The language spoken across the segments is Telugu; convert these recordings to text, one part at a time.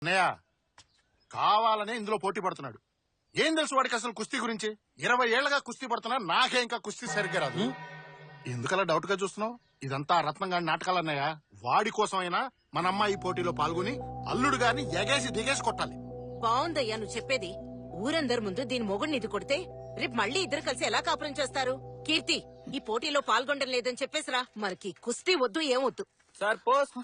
అన్నయ్య కావాలనే ఇందులో పోటీ పడుతున్నాడు. ఏం తెలుసు వాడికి అసలు కుస్తీ గురించి? 20 ఏళ్లగా కుస్తీ పడుతున్నా నాకే ఇంకా కుస్తీ సరిగ్గా రాదు. ఎందుకలా డౌట్ గా చూస్తున్నావు? ఇదంతా రత్నంగాడి నాటకాలన్నయ్య. వాడి కోసం అయినా మన అమ్మాయి పోటీలో పాల్గొని అల్లుడు గారిని ఎగేసి దిగేసి కొట్టాలి. బావుందయ్యా నువ్వు చెప్పేది. ఊరందరి ముందు దీని మొగుడిని ఇది కొడితే రేపు మళ్ళీ ఇద్దరు కలిసి ఎలా కాపురం చేస్తారు? కీర్తి, ఈ పోటీలో పాల్గొనడం లేదని చెప్పేసిరా. మనకి కుస్తీ వద్దు ఏమొద్దు. Sir post.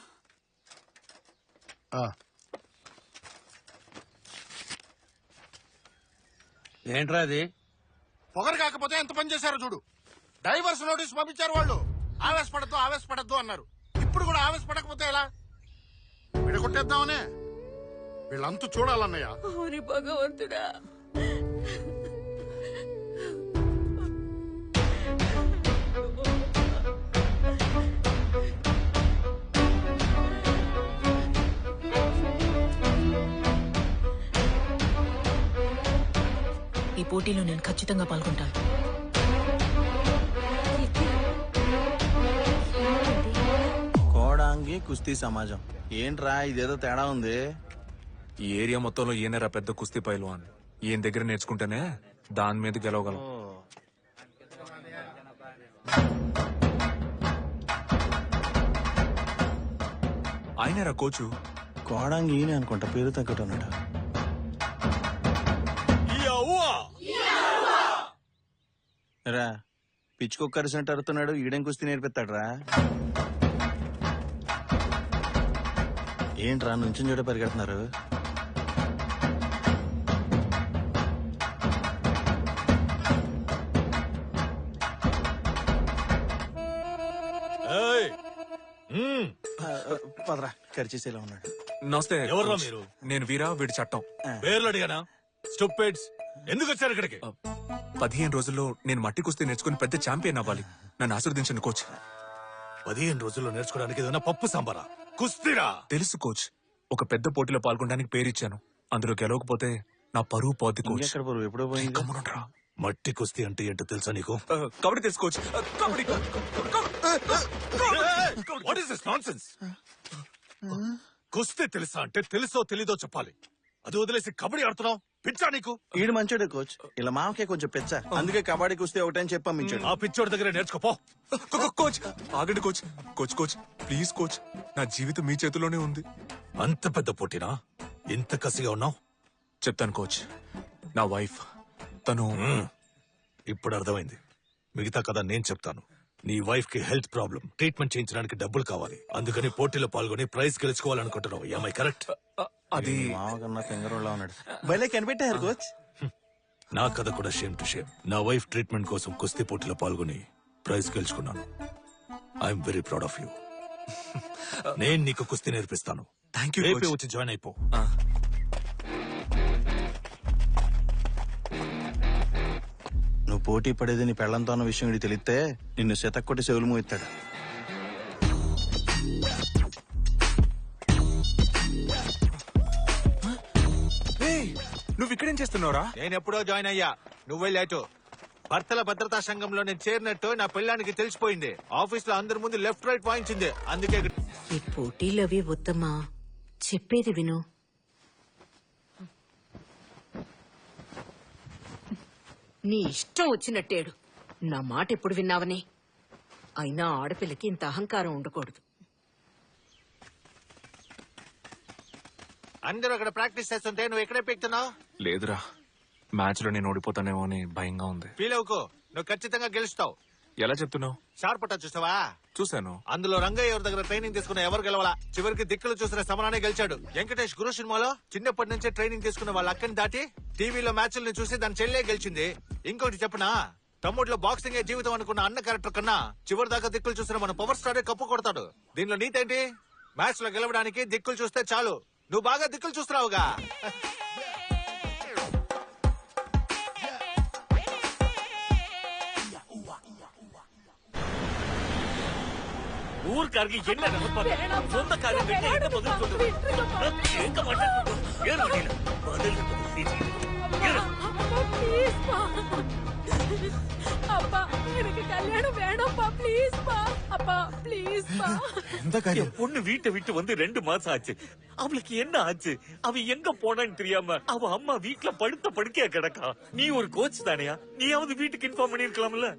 ఏంట్రా అది? పొగరు కాకపోతే ఎంత పని చేశారో చూడు. డైవర్స్ నోటీస్ పంపించారు వాళ్ళు. ఆవేశపడద్దు అన్నారు. ఇప్పుడు కూడా ఆవేశపడకపోతే ఎలా? విడగొట్టేద్దామనే. వీళ్ళంతూ చూడాలన్నయ్య. భగవంతుడా, ఈ పోటీలో నేను ఖచ్చితంగా పాల్గొంటాను. కోడాంగి కుస్తీ సమాజం ఏంట్రా ఇదేదో తేడా ఉంది. ఈ ఏరియా మొత్తంలో ఈయనరా పెద్ద కుస్తీ పైల్వాన్. ఈయన దగ్గర నేర్చుకుంటేనే దాని మీద గెలవగలం. ఆయనరా కోచు. కోడాంగి ఈయన అనుకుంటా, పేరు తగ్గట్టున్నాడు. రా పిచ్చి కుక్కర్ సెంటర్ అడుగుతున్నాడు. ఈడేం కుస్తీ నేర్పిస్తాడు రా. ఏంట్రా నుంచి చూడ పరిగెడుతున్నారు? పదరా, ఖర్చేసేలా ఉన్నాడు. నమస్తే. ఎవర్రా మీరు? నేను వీరా, వీడి చట్టం. పేర్లు అడిగానా? స్టూపిడ్స్, ఎందుకు వచ్చారు ఇక్కడికి? 15 రోజుల్లో నేను మట్టి కుస్తీ నేర్చుకుని పెద్ద ఛాంపియన్ అవ్వాలి. నన్ను ఆశీర్వదించండి కోచ్. 15 రోజుల్లో నేర్చుకోవడానికి ఏదైనా పప్పు సాంబారా? కుస్తీరా? తెలుసు కోచ్. ఒక పెద్ద పోటీలో పాల్గొనడానికి పేరిచ్చాను. అందులో గెలవకపోతే నా పరువు పోద్ది కోచ్. ఎక్కడ పరువు? ఎప్పుడో పోయింది. గమ్మునుండ్రా. మట్టి కుస్తీ అంటే ఏంటో తెలుసా నీకు? కబడ్డీ తెలుసు coach. Kabaddi. What is this nonsense? కుస్తీ తెలుసా అంటే తెలుసో తెలీదో చెప్పాలి. అది వదిలేసి కబడ్డీ ఆడుతున్నావు. పిచ్చా నీకు? ఈడు మంచోడే కోచ్. ఇలా మామకే కొంచెం పెచ్చ, అందుకే కబడ్డీ కుస్తీ ఒకటని చెప్పి పంపించాడు. ఆ పిచ్చోడి దగ్గర నేర్చుకోపో. కోచ్ ఆగండి coach. Coach coach please coach, నా జీవితం మీ చేతిలోనే ఉంది. అంత పెద్ద పోటీనా? ఇంత కసిగా ఉన్నావు? చెప్తాను కోచ్. నా వైఫ్ తను ఇప్పుడు అర్థమైంది. మిగతా కథ నేను చెప్తాను. నీ వైఫ్ కి హెల్త్ ప్రాబ్లం, ట్రీట్మెంట్ చేయించడానికి డబ్బులు కావాలి. అందుకని పోటీలో పాల్గొని ప్రైజ్ గెలుచుకోవాలనుకుంటున్నావు. ఏమై కరెక్ట్? అది మామకన్నా తెంగరోళ్ళ ఉన్నాడు. భలే కనిపెట్టారు కోచ్. నా కథ కూడా షేమ్ టు షేమ్. నా వైఫ్ ట్రీట్మెంట్ కోసం కుస్తీ పోటీలో పాల్గొని ప్రైజ్ గెలుచుకున్నాను. I'm very proud of you. నేను నీకు కుస్తీ నేర్పిస్తాను. Thank you. రేపే వచ్చి జాయిన్ అయిపో. నువ్వు పోటీ పడేది నీ పెళ్లంతో అన్న విషయం ఇది తెలిస్తే నిన్ను శతక్కొట్టి చెవులు మోయిస్తాడు. నువ్వు ఇక్కడేం చేస్తున్నావురా? నేను ఎప్పుడో జాయిన్ అయ్యా, నువ్వే లేటు. భర్తల భద్రతా సంఘంలో నేను చేరినట్టు నా పెళ్ళానికి తెలిసిపోయింది. ఆఫీస్ లో అందరి ముందు లెఫ్ట్ రైట్ వాయించింది. అందుకే ఈ పోటీలవి వద్దమ్మా, చెప్పేది విను. నీ ఇష్టం వచ్చినట్టేడు. నా మాట ఎప్పుడు విన్నావని. అయినా ఆడపిల్లకి ఇంత అహంకారం ఉండకూడదు. అందరూ అక్కడ ప్రాక్టీస్ చేస్తుంటే నువ్వు ఎక్కడే పెడుతున్నావు? లేదురా, మ్యాచ్ లో నేను ఓడిపోతానేమో అని భయంగా ఉంది. ఫీల్ అవుకో, నువ్వు ఖచ్చితంగా గెలుస్తావు. ఎలా చెప్తున్నావు? షార్ప్ పట్టా చూసావా? చూశాను. అందులో రంగయ్య ఎవరి దగ్గర ట్రైనింగ్ తీసుకున్న ఎవరు గెలవాలా? చివరికి దిక్కులు చూసిన సమరానే గెలిచాడు. వెంకటేష్ గురు సినిమాలో చిన్నప్పటి నుంచే ట్రైనింగ్ తీసుకున్న వాళ్ళ అక్కని దాటి టీవీలో మ్యాచ్లను చూసి దాని చెల్లె గెలిచింది. ఇంకోటి చెప్పనా, తమ్ముడిలో బాక్సింగే జీవితం అనుకున్న అన్న క్యారెక్టర్ కన్నా చివరి దాకా దిక్కులు చూసిన మన పవర్ స్టారే కప్పు కొడతాడు. దీనిలో నీతేంటి? మ్యాచ్ లో గెలవడానికి దిక్కులు చూస్తే చాలు. నువ్వు బాగా దిక్కులు చూస్తున్నావుగా. ಊರ್ಕಾರ್ಗೆ ಎಣ್ಣೆ ಸ್ವಂತ ಕಾರ್ಯ ಬಿಟ್ಟು ಎಣ್ಣೆ ಬದಲು ಎಂತ ಮಾತಾಡ್ಬೇಕು ಏನು ಮಾಡಿಲ್ಲ அப்பா எனக்கு கல்யாணம் வேணாம்ப்பா ப்ளீஸ்ப்பா அப்பா ப்ளீஸ் என் பொண்ணு வீட்டை விட்டு வந்து 2 மாசம் ஆச்சு. அவளுக்கு என்ன ஆச்சு? அவ எங்க போனான்னு தெரியாம அவ அம்மா வீட்டுல படுத்த படுக்கையா கிடக்கா. நீ ஒரு கோச் தானையா? நீயாவது வீட்டுக்கு இன்ஃபார்ம் பண்ணிருக்கலாம்ல.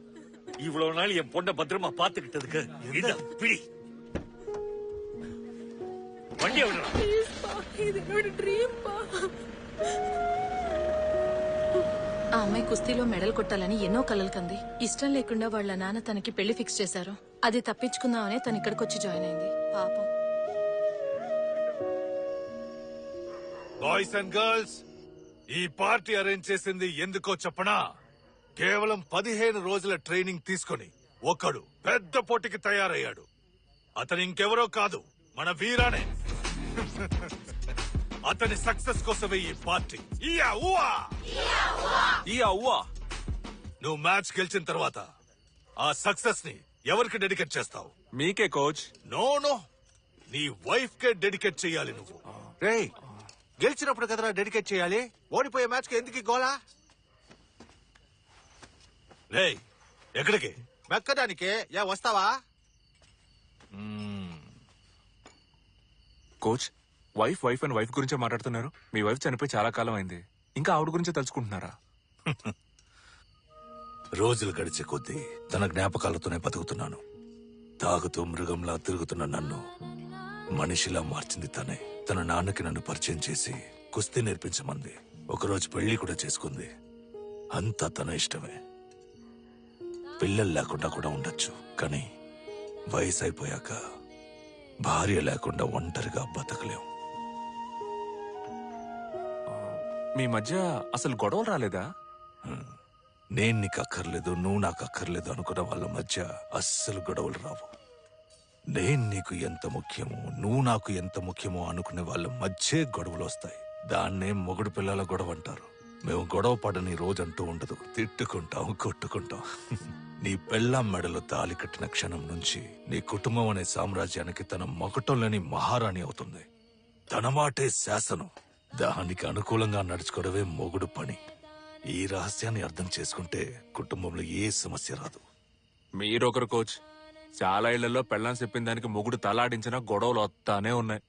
இவ்வளவு நாள் என் பொண்ணை பத்திரமா பாத்துக்கிட்டதுக்கு இந்தா, பிடி வண்டியை விடலாம். ఆ అమ్మాయి కుస్తీలో మెడల్ కొట్టాలని ఎన్నో కలలు కంది. ఇష్టం లేకుండా వాళ్ళ నాన్న తనకి పెళ్లి ఫిక్స్ చేశారు. అది తప్పించుకుందామనే తను ఇక్కడికి వచ్చి జాయిన్ అయింది. పాపం. బాయ్స్ అండ్ గర్ల్స్, ఈ పార్టీ అరేంజ్ చేసింది ఎందుకో చెప్పనా? కేవలం 15 రోజుల ట్రైనింగ్ తీసుకొని ఒకడు పెద్ద పోటీకి తయారయ్యాడు. అతను ఇంకెవరో కాదు, మన వీరానే. అతని సక్సెస్ కోసమే ఈ పార్టీ. నువ్వు మ్యాచ్ గెలిచిన తర్వాత ఆ సక్సెస్ ని ఎవరికి డెడికేట్ చేస్తావు? మీకే కోచ్. నో, నీ వైఫ్ కే డెడికేట్ చెయ్యాలి నువ్వు. రేయ్, గెలిచినప్పుడు కదరా డెడికేట్ చేయాలి. ఓడిపోయే మ్యాచ్ కి ఎందుకు గోలా? రేయ్, ఎక్కడికి? మెక్కడానికే. వస్తావా? కోచ్, వైఫ్ అండ్ వైఫ్ గురించే మాట్లాడుతున్నారు. మీ వైఫ్ చనిపోయి చాలా కాలం అయింది. ఇంకా ఆవిడ గురించే తలుచుకుంటున్నారా? రోజులు గడిచే కొద్దీ తన జ్ఞాపకాలతోనే బతుకుతున్నాను. తాగుతూ మృగంలా తిరుగుతున్న నన్ను మనిషిలా మార్చింది తనే. తన నాన్నకి నన్ను పరిచయం చేసి కుస్తీ నేర్పించమంది. ఒకరోజు పెళ్లి కూడా చేసుకుంది. అంతా తన ఇష్టమే. పిల్లలు లేకుండా కూడా ఉండొచ్చు, కానీ వయసు అయిపోయాక భార్య లేకుండా ఒంటరిగా బతకలేం. మీ మధ్య అసలు గొడవలు రాలేదా? నేను నీకు అక్కర్లేదు, నువ్వు నాకు అక్కర్లేదు అనుకున్న వాళ్ళ మధ్య అస్సలు గొడవలు రావు. నేను నీకు ఎంత ముఖ్యమో, నువ్వు నాకు ఎంత ముఖ్యమో అనుకునే వాళ్ళ మధ్య గొడవలు వస్తాయి. దాన్నే మొగుడు పిల్లల గొడవ అంటారు. మేము గొడవ పడని రోజంటూ ఉండదు. తిట్టుకుంటాం, కొట్టుకుంటాం. నీ పెళ్ళాం మెడలో తాళి కట్టిన క్షణం నుంచి నీ కుటుంబం అనే సామ్రాజ్యానికి తన మకుటంలోని మహారాణి అవుతుంది. తన మాటే శాసనం. దానికి అనుకూలంగా నడుచుకోవడమే మొగుడు పని. ఈ రహస్యాన్ని అర్థం చేసుకుంటే కుటుంబంలో ఏ సమస్య రాదు. మీరొకరు కోచ్. చాలా ఇళ్లలో పెళ్ళాం చెప్పిన దానికి మొగుడు తలాడించినా గొడవలు వస్తానే ఉన్నాయి.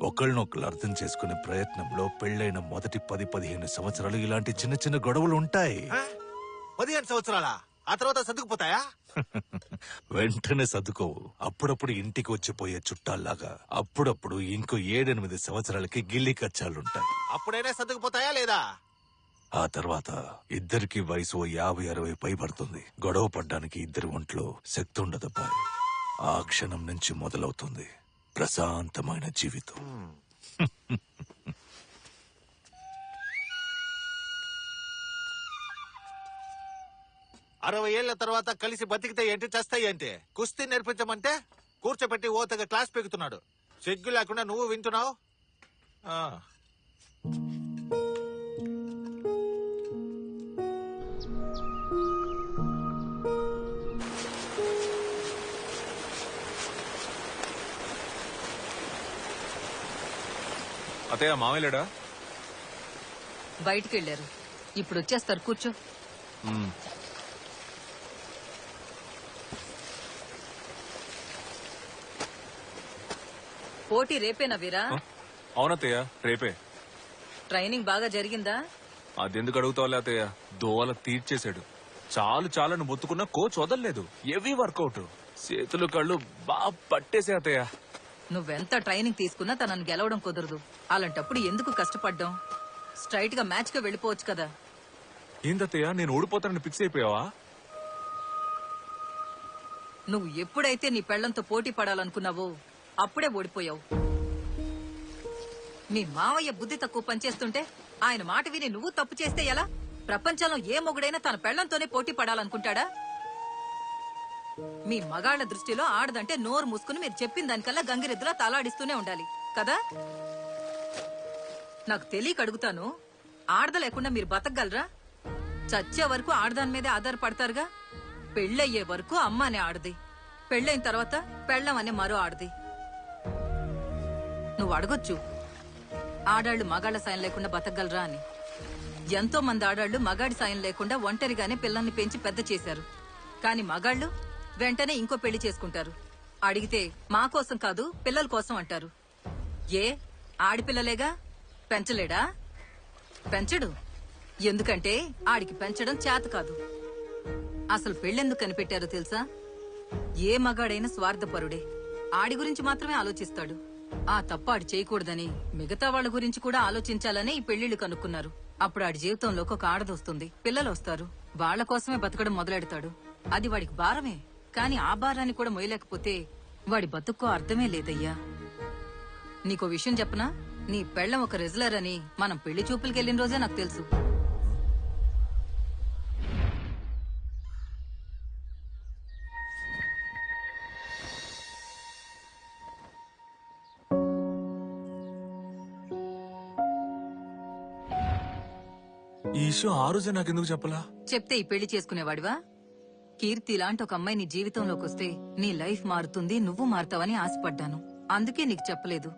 ఒకళ్ళనొకళ్ళు అర్థం చేసుకునే ప్రయత్నంలో పెళ్ళైన మొదటి 10-15 సంవత్సరాలు ఇలాంటి చిన్న చిన్న గొడవలు ఉంటాయి. 15 సంవత్సరాలా? ఆ తర్వాత సర్దుకుపోతాయా? వెంటనే సర్దుకోవు. అప్పుడప్పుడు ఇంటికి వచ్చిపోయే చుట్టాల్లాగా అప్పుడప్పుడు ఇంకో 7-8 సంవత్సరాలకి గిల్లి కచ్చాలుంటాయి. అప్పుడైనా సర్దుకుపోతాయా లేదా? ఆ తర్వాత ఇద్దరికి వయసు 50-60 పైబడుతుంది. గొడవ పడ్డానికి ఇద్దరి ఒంట్లో శక్తి ఉండదబ్బాయి. ఆ క్షణం నుంచి మొదలవుతుంది ప్రశాంతమైన జీవితం. 60 ఏళ్ల తర్వాత కలిసి బతికితే ఏంటి, చస్తాయి ఏంటి? కుస్తీ నేర్పించమంటే కూర్చోబెట్టి ఓతగా క్లాస్ పెడుతున్నాడు. సిగ్గు లేకుండా నువ్వు వింటున్నావు. అతయ్య, మామయ్యలేడా? బయటికి వెళ్ళారు. ఇప్పుడు వచ్చేస్తారు, కూర్చో. పోటీ రేపేనా వీరా? అవునత్తయ్య, రేపే. ట్రైనింగ్ బాగా జరిగిందా? అదెందుకు అడుగుతావులే అత్తయ్య. దోవల తీర్చేశాడు. చాలు మొత్తుకున్న కోచ్ వదలలేదు. Heavy workout. చేతులు కళ్ళు బాగా పట్టేసే అత్తయ్య. నువ్వెంత ట్రైనింగ్ తీసుకున్నా తనను గెలవడం కుదరదు. అలాంటప్పుడు ఎందుకు కష్టపడ్డాం? స్ట్రైట్ గా మ్యాచ్ గా వెళ్ళిపోవచ్చు కదా. ఏందత్తయ్య, నేను ఓడిపోతానని ఫిక్స్ అయిపోయావా? నువ్వు ఎప్పుడైతే నీ పెళ్లంతో పోటీ పడాలనుకున్నావో అప్పుడే ఓడిపోయావు. మీ మావయ్య బుద్ధి తక్కువ పనిచేస్తుంటే ఆయన మాట విని నువ్వు తప్పు చేస్తే ఎలా? ప్రపంచంలో ఏ మొగుడైనా తన పెళ్లంతోనే పోటీ పడాలనుకుంటాడా? మీ మగాళ్ల దృష్టిలో ఆడదంటే నోరు మూసుకుని మీరు చెప్పిన దానికల్లా గంగిరెద్దులా తలాడిస్తూనే ఉండాలి కదా. నాకు తెలియక అడుగుతాను, ఆడద లేకుండా మీరు బతకగలరా? చచ్చే వరకు ఆడదాని మీదే ఆధారపడతారుగా. పెళ్ళయ్యే వరకు అమ్మ అనే ఆడది, పెళ్ళైన తర్వాత పెళ్ళం అనే మరో ఆడది. నువ్వు అడగొచ్చు, ఆడాళ్లు మగాళ్ల సాయం లేకుండా బతకగలరా అని. ఎంతో మంది ఆడాళ్లు మగాడి సాయం లేకుండా ఒంటరిగానే పిల్లల్ని పెంచి పెద్ద చేశారు. కాని మగాళ్లు వెంటనే ఇంకో పెళ్లి చేసుకుంటారు. అడిగితే మా కోసం కాదు పిల్లల కోసం అంటారు. ఏ ఆడిపిల్లలేగా, పెంచలేడా? పెంచడు. ఎందుకంటే ఆడికి పెంచడం చేత కాదు. అసలు పెళ్ళెందుకు కనిపెట్టారో తెలుసా? ఏ మగాడైనా స్వార్థపరుడే. ఆడి గురించి మాత్రమే ఆలోచిస్తాడు. ఆ తప్పు ఆడి చేయకూడదని మిగతా వాళ్ళ గురించి కూడా ఆలోచించాలనే ఈ పెళ్లిళ్లు కనుక్కున్నారు. అప్పుడు ఆడి జీవితంలోకి ఒక ఆడదొస్తుంది, పిల్లలు వస్తారు. వాళ్ల కోసమే బతకడం మొదలెడతాడు. అది వాడికి భారమే. కాని ఆ భారాన్ని కూడా మొయ్యలేకపోతే వాడి బతుక్కో అర్థమే లేదయ్యా. నీకో విషయం చెప్పనా? నీ పెళ్ళం ఒక రెజ్లర్ అని మనం పెళ్లి చూపులకెళ్లిన రోజే నాకు తెలుసు. ఈ విషయం ఆ రోజే నాకెందుకు చెప్పలా? చెప్తే ఈ పెళ్లి చేసుకునేవాడివా? కీర్తి లాంటి ఒక అమ్మాయి నీ జీవితంలోకి వస్తే నీ లైఫ్ మారుతుంది, నువ్వు మారుతావని ఆశపడ్డాను. అందుకే నీకు చెప్పలేదు.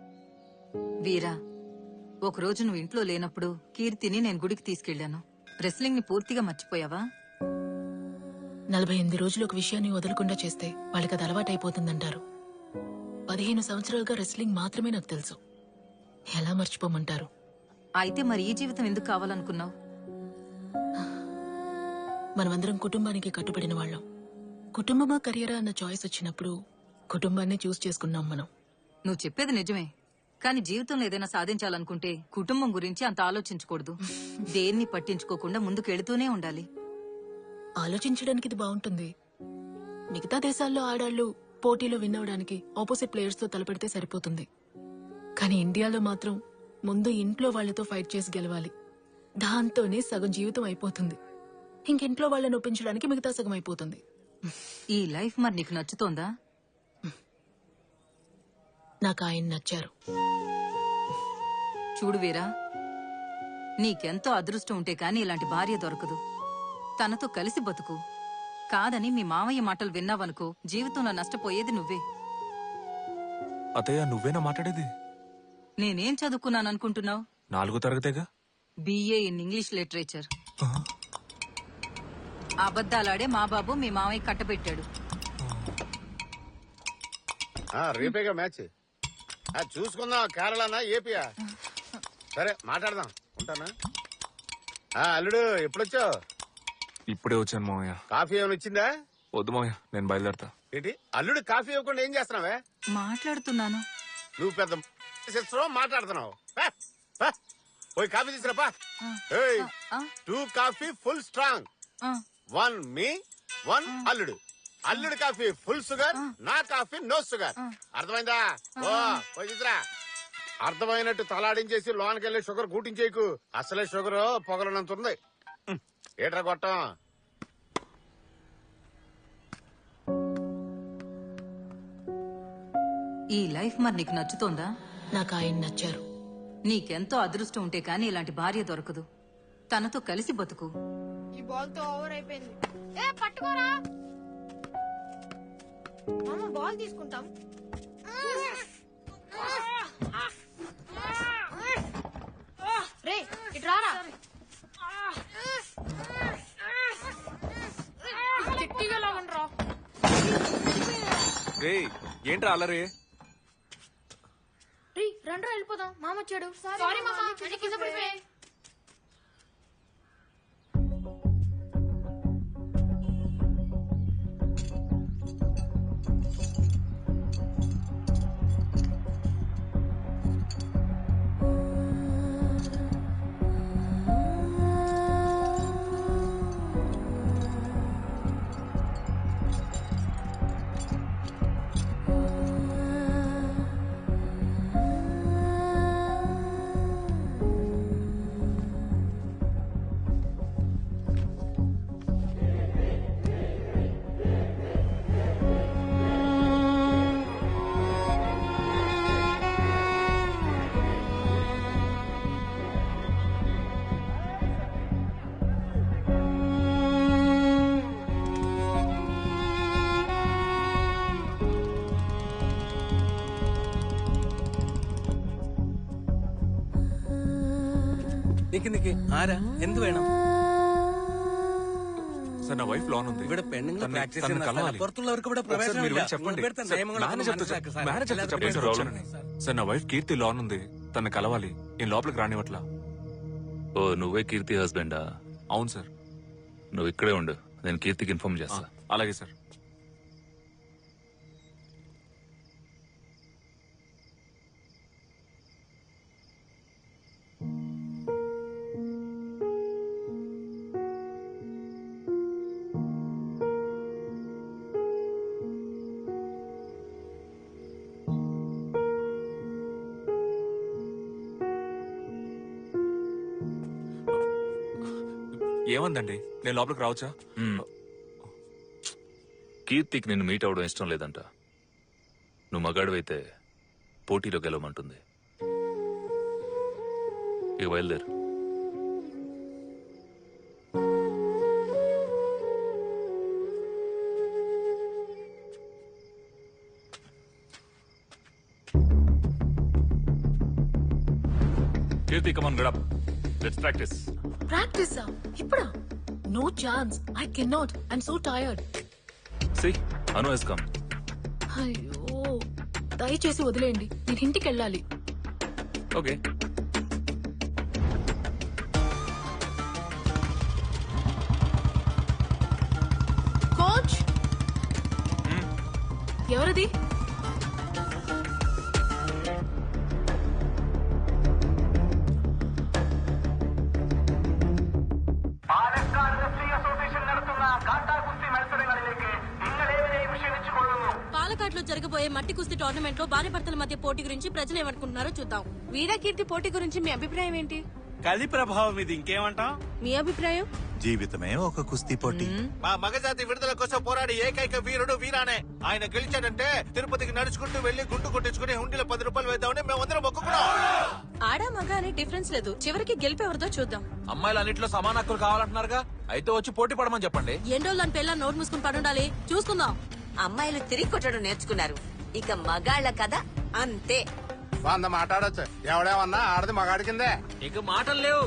వీరా, ఒకరోజు నువ్వు ఇంట్లో లేనప్పుడు కీర్తిని నేను గుడికి తీసుకెళ్లాను. రెస్లింగ్ ని పూర్తిగా మర్చిపోయావా? 48 రోజులు ఒక విషయాన్ని వదలకుండా చేస్తే వాళ్ళకి అది అలవాటైపోతుందంటారు. 15 సంవత్సరాలుగా రెస్లింగ్ మాత్రమే నాకు తెలుసు. ఎలా మర్చిపోమంటారు? అయితే మరి ఈ జీవితం ఎందుకు కావాలనుకున్నావు? మనమందరం కుటుంబానికి కట్టుబడిన వాళ్ళం. కుటుంబమా కెరియరా అన్న చాయిస్ వచ్చినప్పుడు కుటుంబాన్ని చూస్ చేసుకున్నాం మనం. నువ్వు చెప్పేది నిజమే. కానీ జీవితంలో ఏదైనా సాధించాలనుకుంటే కుటుంబం గురించి అంత ఆలోచించకూడదు. దేన్ని పట్టించుకోకుండా ముందుకెళ్తూనే ఉండాలి. ఆలోచించడానికి ఇది బాగుంటుంది. మిగతా దేశాల్లో ఆడాళ్లు పోటీలో విన్ అవడానికి ఆపోజిట్ ప్లేయర్స్ తో తలపెడితే సరిపోతుంది. కానీ ఇండియాలో మాత్రం ముందు ఇంట్లో వాళ్లతో ఫైట్ చేసి గెలవాలి. దాంతోనే సగం జీవితం అయిపోతుంది. ఇంకింట్లో వాళ్ళని ఒప్పించడానికి మిగతా సగం అయిపోతుంది. ఈ లైఫ్ మరి నీకు నచ్చుతోందా? నాకు ఆయన నచ్చారు. చూడు వీరా, నీకెంతో అదృష్టం ఉంటే కాని ఇలాంటి భార్య దొరకదు. తనతో కలిసి బతుకు. కాదని మీ మామయ్య మాటలు విన్నావనుకో, జీవితంలో నష్టపోయేది నువ్వే. అతయ్య, నువ్వేనా మాట్లాడేది? నేనేం చదువుకున్నాననుకుంటున్నావు? 4వ తరగతేగా. BA in English literature. అబద్దాలాడే మా బాబు మీ మామయ్య కట్టబెట్టాడు. రేపేగా మ్యాచ్. చూసుకుందాం. కేరళనా ఏపీయా? సరే మాట్లాడదాం. ఉంటానా? అల్లుడు ఎప్పుడొచ్చావు? ఇప్పుడే వచ్చాను మామయ్య. కాఫీ ఏమైనా వచ్చిందా? వద్దు మామయ్య, నేను బయలుదేరతా. ఏంటి అల్లుడు కాఫీ ఇవ్వకుండా ఏం చేస్తున్నావే? మాట్లాడుతున్నాను. నువ్వు పెద్ద మాట్లాడుతున్నావు. పోయి కాఫీ తీసుకురాపా. 2 కాఫీ ఫుల్ స్ట్రాంగ్, 1 మీ, 1 అల్లుడు. అల్లుడు కాఫీ ఫుల్ షుగర్, నా కాఫీ నో షుగర్. అర్థమైందా? పోయి తీసురా. అర్థమైనట్టు తలాడించేసి లోనకెళ్ళి షుగర్ కూటించేకు. అసలే షుగర్ పొగలనంత ఉంది. ఏట్రా కొట్టం? ఈ లైఫ్ మరి నీకు నచ్చుతోందా? నాకు ఆయన నచ్చారు. నీకెంతో అదృష్టం ఉంటే కాని ఇలాంటి భార్య దొరకదు. తనతో కలిసి బతుకు. ఈ బాల్ తో ఓవర్ అయిపోయింది. పట్టుకోరా మామ, బాల్ తీసుకుంటాం. రే ఇటు రారా. గట్టిగా లాగండ్రా. రేయ్, ఏంట్రా అల్లరి? రీ రండ్రా వెళ్ళిపోదాం. మామ వచ్చాడు. సారీ మామ, కింద పడిపోయాయి. നിക്ക് നിക്ക് ആരാ എന്ത് വേണം సార్ నా వైఫ్ లోన్ ఉంది ഇവിടെ പെണ്ണുങ്ങൾ తన్ని- പ്രാക്ടീസ് తన్ని ചെയ്യുന്ന కలవాలి. സ്ഥലം. പുറത്തുള്ളവർക്ക് ഇവിടെ ఒకసారి మీరు ప్రవేశനമില്ല. వెళ్ళి చెప్పండి ഇവിടുത്തെ సార్, నియమങ്ങളൊക്കെ మేనేజర్తో മനസ്സിലാക്കുക చెప్ప- సార్. మేనేజర్తో എല്ലാവർക്കും చెప్పండి సార్ ప్రాబ్లం. వచ్చానని. సార్ నా వైఫ్ కీర్తి లోన్ ఉంది తను కలవాలి నేను లోపలికి రానివ్వట్లా. ఓ నువ్వే కీర్తి హస్బెండా? అవును సార్. నువ్వు ఇక్కడే ఉండు, నేను కీర్తికి ఇన్ఫార్మ్ చేస్తా. అలాగే సార్. ఏమందండి నేను లోపలికి రావచ్చా? కీర్తికి నిన్ను మీట్ అవడం ఇష్టం లేదంట. నువ్వు మగాడివైతే పోటీలో గెలవమంటుంది. ఇక బయలుదేరు. Keerthi come on get up, let's practice. ప్రాక్టీసా? ఇప్పుడా? No chance. I cannot. I'm so tired. See, Anu has come. అయ్యో, దయచేసి వదిలేయండి. నేను ఇంటికి వెళ్ళాలి. Okay. కోచ్, ఎవరది? పాలకాట్లో జరగబోయే మట్టి కుస్తీ టోర్నమెంట్ లో భార్య భర్తల మధ్య పోటీ గురించి ప్రజలు ఏమనుకుంటున్నారో చూద్దాం. వీరా కీర్తి పోటీ గురించి మీ అభిప్రాయం ఏంటి? కలి ప్రభావం ఇది, ఇంకేమంటాం? మీ అభిప్రాయం? జీవితమే ఒక కుస్తీ పోటీ. మా మగజాతి విడుదల కోసం పోరాడి ఏకైక వీరుడు వీరానే. ఆయన గెలిచాడంటే తిరుపతికి నడుచుకుంటూ వెళ్లి గుండు కొట్టించుకుని హుండీలో 10 రూపాయలు వేద్దామని మేమందరం మొక్కుకున్నాం. ఆడా మగ అనే డిఫరెన్స్ లేదు. చివరికి గెలిపేవరదో చూద్దాం. అమ్మాయిలు అన్నింటిలో సమాన హక్కులు కావాలంటున్నారుగా, అయితే వచ్చి పోటీ పడమని చెప్పండి. ఎండోళ్ళు అని పిల్ల నోట్ మూసుకుని పడుండాలి. చూసుకుందాం. అమ్మాయిలు తిరిగి కొట్టడం నేర్చుకున్నారు. ఇక మగాళ్ళ కథ అంతే. 100 మాట్లాడొచ్చు. ఎవడేమన్నా ఆడది మగాడి కిందే. ఇక మాటలు లేవు.